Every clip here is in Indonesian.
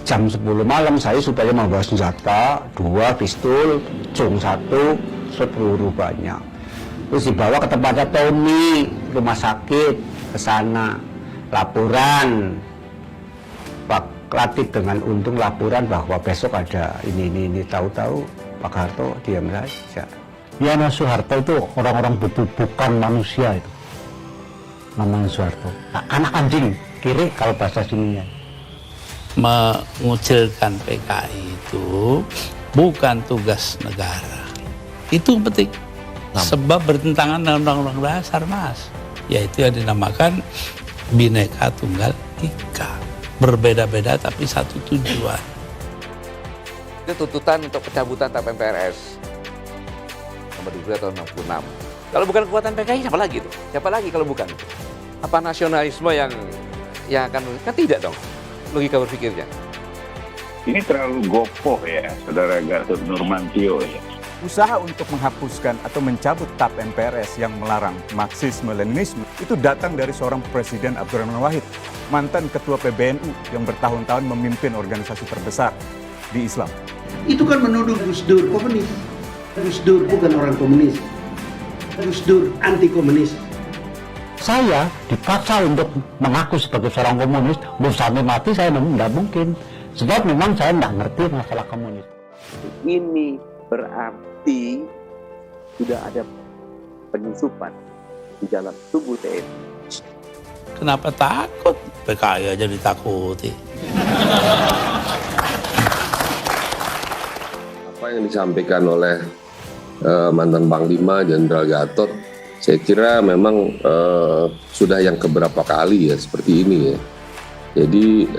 jam 10 malam saya supaya membawa senjata 2 pistol, cung 1, peluru banyak. Terus dibawa ke tempatnya Tommy, rumah sakit, ke sana. Laporan, Pak Latif dengan untung laporan bahwa besok ada ini. Tahu-tahu Pak Harto diam saja. Yana Soeharto itu orang-orang bukan manusia itu. Namanya Soeharto. Nah, anak anjing, kiri kalau bahasa sininya. Mengucilkan PKI itu bukan tugas negara. Itu penting. Sebab bertentangan dengan Undang-Undang Dasar, Mas. Yaitu yang dinamakan Bhinneka Tunggal Ika. Berbeda-beda tapi satu tujuan. Itu tuntutan untuk pencabutan TAP MPRS nomor 2 tahun 66. Kalau bukan kekuatan PKI siapa lagi itu? Siapa lagi kalau bukan? Apa nasionalisme yang akan, kan tidak dong logika berpikirnya. Ini terlalu gopoh ya, Saudara Gatot Nurmantio ya. Usaha untuk menghapuskan atau mencabut TAP MPRS yang melarang Marxisme-Leninisme itu datang dari seorang Presiden Abdurrahman Wahid, mantan Ketua PBNU yang bertahun-tahun memimpin organisasi terbesar di Islam. Itu kan menuduh Gus Dur komunis. Gus Dur bukan orang komunis. Gus Dur anti komunis. Saya dipaksa untuk mengaku sebagai seorang komunis, mau sampai mati saya tidak mungkin. Sebab memang saya tidak ngerti masalah komunis. Ini berarti sudah ada penyusupan di dalam tubuh TNI. Kenapa takut? PKI aja ditakuti. Apa yang disampaikan oleh mantan Panglima Jenderal Gatot, saya kira memang sudah yang keberapa kali ya seperti ini ya. Jadi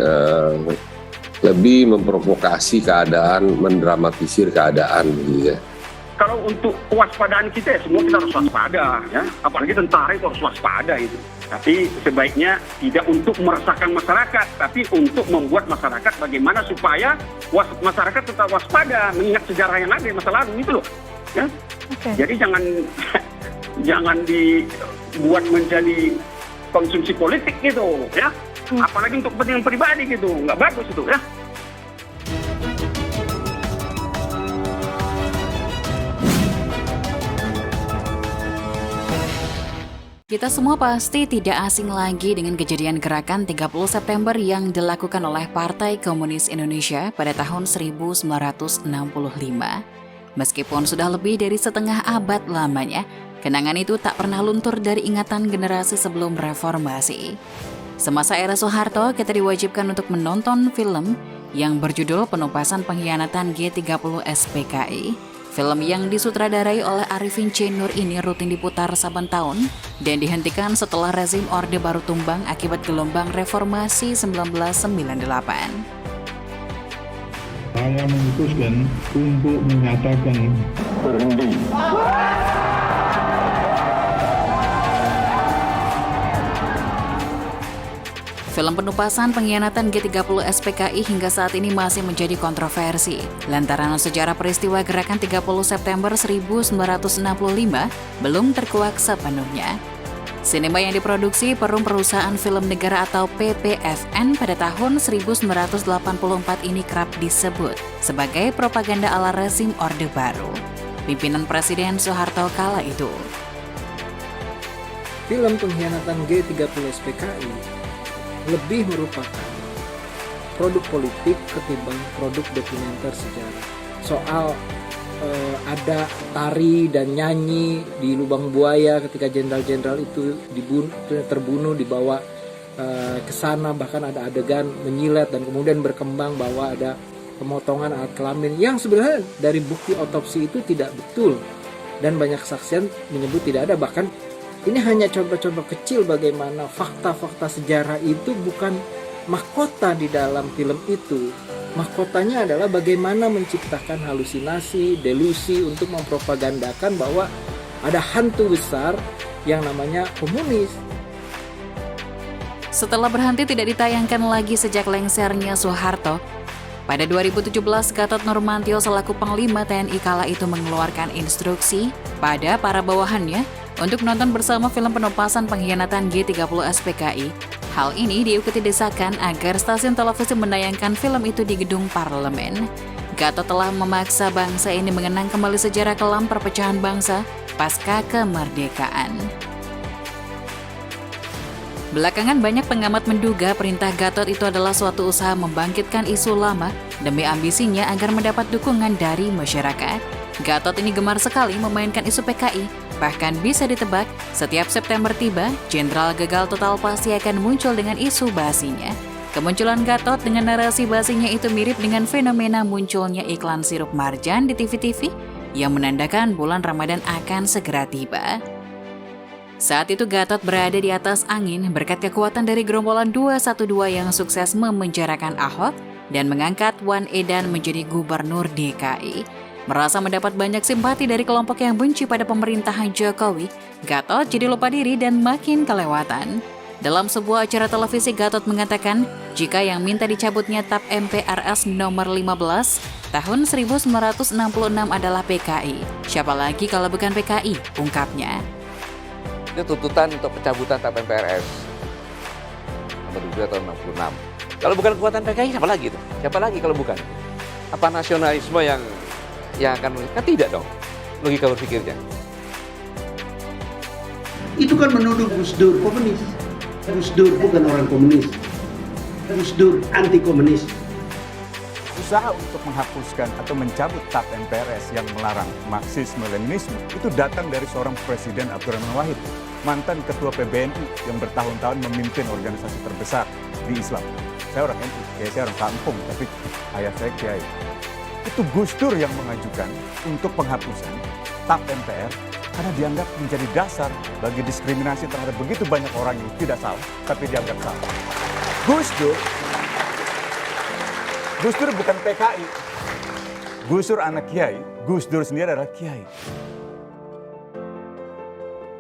lebih memprovokasi keadaan, mendramatisir keadaan gitu ya. Kalau untuk kewaspadaan kita ya semua kita harus waspada ya, apalagi tentara itu harus waspada itu. Tapi sebaiknya tidak untuk meresahkan masyarakat, tapi untuk membuat masyarakat bagaimana supaya masyarakat tetap waspada, mengingat sejarah yang ada di masa lalu itu loh. Ya. Okay. Jadi jangan dibuat menjadi konsumsi politik gitu ya. Apalagi untuk kepentingan pribadi gitu, nggak bagus itu ya. Kita semua pasti tidak asing lagi dengan kejadian gerakan 30 September yang dilakukan oleh Partai Komunis Indonesia pada tahun 1965. Meskipun sudah lebih dari setengah abad lamanya, kenangan itu tak pernah luntur dari ingatan generasi sebelum reformasi. Semasa era Soeharto, kita diwajibkan untuk menonton film yang berjudul Penumpasan Pengkhianatan G30 SPKI. Film yang disutradarai oleh Arifin C. Nur ini rutin diputar saben tahun dan dihentikan setelah rezim Orde Baru tumbang akibat gelombang reformasi 1998. Saya memutuskan untuk menyatakan berhenti. Film Penumpasan Pengkhianatan G30 SPKI hingga saat ini masih menjadi kontroversi lantaran sejarah peristiwa gerakan 30 September 1965 belum terkuak sepenuhnya. Sinema yang diproduksi Perum Perusahaan Film Negara atau PPFN pada tahun 1984 ini kerap disebut sebagai propaganda ala rezim Orde Baru pimpinan Presiden Soeharto kala itu. Film Pengkhianatan G30 SPKI lebih merupakan produk politik ketimbang produk dokumenter sejarah. Soal ada tari dan nyanyi di lubang buaya ketika jenderal-jenderal itu terbunuh, dibawa ke sana, bahkan ada adegan menyilet dan kemudian berkembang bahwa ada pemotongan alat kelamin yang sebenarnya dari bukti otopsi itu tidak betul dan banyak kesaksian menyebut tidak ada. Bahkan ini hanya contoh-contoh kecil bagaimana fakta-fakta sejarah itu bukan mahkota di dalam film itu. Mahkotanya adalah bagaimana menciptakan halusinasi, delusi untuk mempropagandakan bahwa ada hantu besar yang namanya komunis. Setelah berhenti tidak ditayangkan lagi sejak lengsernya Soeharto, pada 2017 Gatot Nurmantio selaku Panglima TNI kala itu mengeluarkan instruksi pada para bawahannya untuk menonton bersama film Penumpasan Pengkhianatan G30 SPKI Hal ini diikuti desakan agar stasiun televisi menayangkan film itu di gedung parlemen. Gatot telah memaksa bangsa ini mengenang kembali sejarah kelam perpecahan bangsa pasca kemerdekaan. Belakangan banyak pengamat menduga perintah Gatot itu adalah suatu usaha membangkitkan isu lama demi ambisinya agar mendapat dukungan dari masyarakat. Gatot ini gemar sekali memainkan isu PKI, bahkan bisa ditebak setiap September tiba, Jenderal Gagal Total pasti akan muncul dengan isu basinya. Kemunculan Gatot dengan narasi basinya itu mirip dengan fenomena munculnya iklan sirup marjan di TV-TV yang menandakan bulan Ramadan akan segera tiba. Saat itu Gatot berada di atas angin berkat kekuatan dari gerombolan 212 yang sukses memenjarakan Ahok dan mengangkat Wan Edan menjadi gubernur DKI. Merasa mendapat banyak simpati dari kelompok yang benci pada pemerintahan Jokowi, Gatot jadi lupa diri dan makin kelewatan. Dalam sebuah acara televisi, Gatot mengatakan jika yang minta dicabutnya TAP MPRS nomor 15 tahun 1966 adalah PKI. Siapa lagi kalau bukan PKI, ungkapnya. Itu tuntutan untuk pencabutan TAP MPRS nomor 2 tahun 66. Kalau bukan kekuatan PKI, siapa lagi itu? Siapa lagi kalau bukan? Apa nasionalisme yang akan, kan tidak dong logika berpikirnya. Itu kan menuduh Gus Dur komunis. Gus Dur bukan orang komunis. Gus Dur anti komunis. Usaha untuk menghapuskan atau mencabut TAP MPRS yang melarang Marxisme-Leninisme itu datang dari seorang Presiden Abdurrahman Wahid, mantan Ketua PBNU yang bertahun-tahun memimpin organisasi terbesar di Islam. Saya orang NU, saya orang kampung, tapi ayah saya kiai. Itu Gus Dur yang mengajukan untuk penghapusan TAP MPR karena dianggap menjadi dasar bagi diskriminasi terhadap begitu banyak orang yang tidak salah, tapi dianggap salah. Gus Dur bukan PKI. Gus Dur anak kiai, Gus Dur sendiri adalah kiai.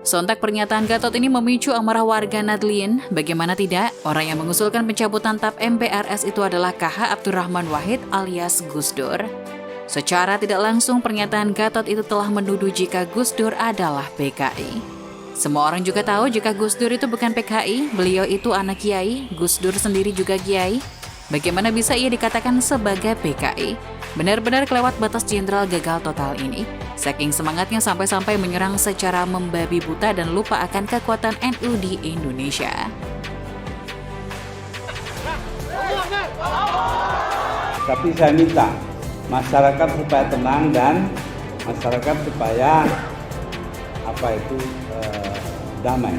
Sontak pernyataan Gatot ini memicu amarah warga Nadlien. Bagaimana tidak, orang yang mengusulkan pencabutan TAP MPRS itu adalah KH Abdurrahman Wahid alias Gus Dur. Secara tidak langsung, pernyataan Gatot itu telah menuduh jika Gus Dur adalah PKI. Semua orang juga tahu jika Gus Dur itu bukan PKI, beliau itu anak kiai, Gus Dur sendiri juga kiai. Bagaimana bisa ia dikatakan sebagai PKI? Benar-benar kelewat batas Jenderal Gagal Total ini. Saking semangatnya sampai-sampai menyerang secara membabi buta dan lupa akan kekuatan NU di Indonesia. Tapi saya minta masyarakat supaya tenang dan masyarakat supaya damai.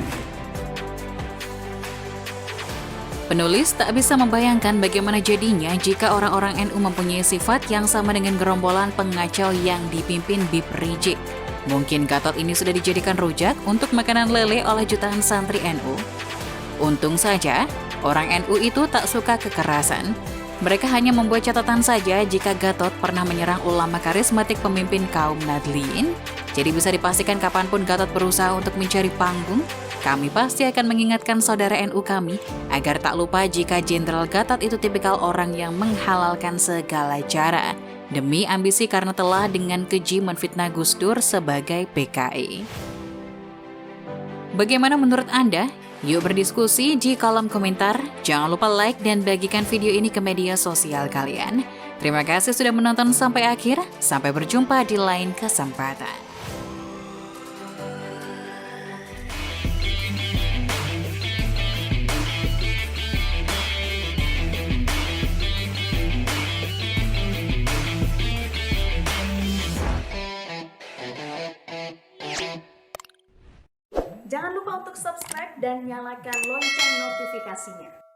Penulis tak bisa membayangkan bagaimana jadinya jika orang-orang NU mempunyai sifat yang sama dengan gerombolan pengacau yang dipimpin Bib Rizik. Mungkin Gatot ini sudah dijadikan rujak untuk makanan lele oleh jutaan santri NU. Untung saja, orang NU itu tak suka kekerasan. Mereka hanya membuat catatan saja jika Gatot pernah menyerang ulama karismatik pemimpin kaum Nadlien. Jadi bisa dipastikan kapanpun Gatot berusaha untuk mencari panggung, kami pasti akan mengingatkan saudara NU kami agar tak lupa jika Jenderal Gatot itu tipikal orang yang menghalalkan segala cara demi ambisi karena telah dengan keji menfitnah Gus Dur sebagai PKI. Bagaimana menurut Anda? Yuk berdiskusi di kolom komentar. Jangan lupa like dan bagikan video ini ke media sosial kalian. Terima kasih sudah menonton sampai akhir. Sampai berjumpa di lain kesempatan. Jangan lupa untuk subscribe dan nyalakan lonceng notifikasinya.